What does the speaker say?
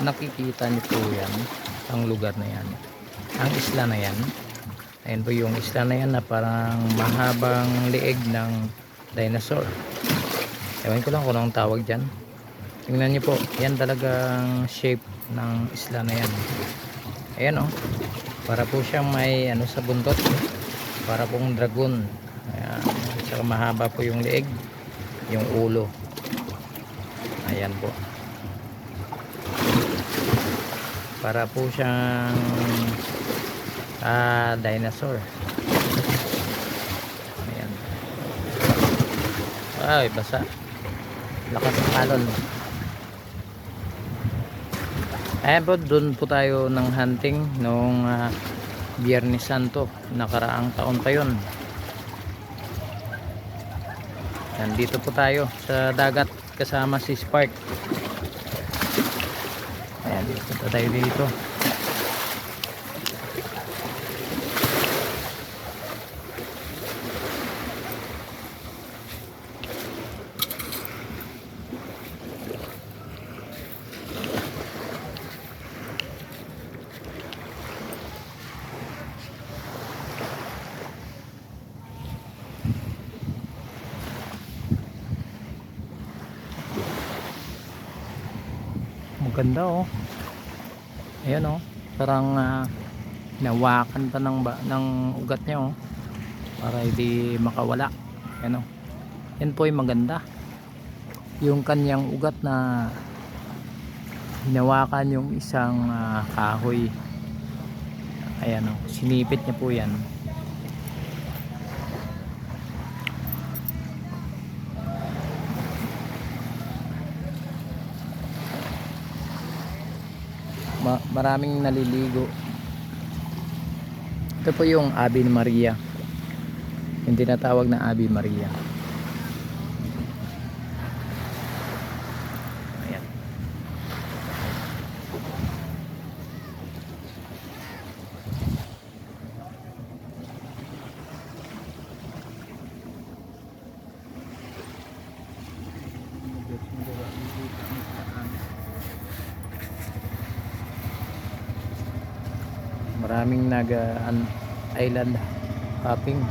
nakikita niyo po yan, ang lugar na yan, ang isla na yan, ayun po yung isla na yan na parang mahabang liig ng dinosaur. Ewan ko lang kung anong tawag dyan. Tingnan niyo po, yan talagang shape ng isla na yan. Ayan oh, para po siyang may ano sa buntot, para pong dragon. Ayan, saka mahaba po yung liig, yung ulo. Ayan po, para po siyang dinosaur. Ayan. Ay, basa, lakas ng alon. Ayan po, dun po tayo ng hunting noong Biyernes Santo, nakaraang taon pa yun. Nandito po tayo sa dagat kasama si Spark. Ayan, dito tayo dito. Maganda oh. Ayan oh, parang nawakan pa ng ugat niya oh, para hindi makawala. Ayan oh, yan po ay maganda, yung kanyang ugat na hinawakan yung isang kahoy. Ayan oh, sinipit niya po yan. Maraming naliligo. Ito po yung Ave Maria, yung tinatawag na Ave Maria. Ayan. Maraming island hopping.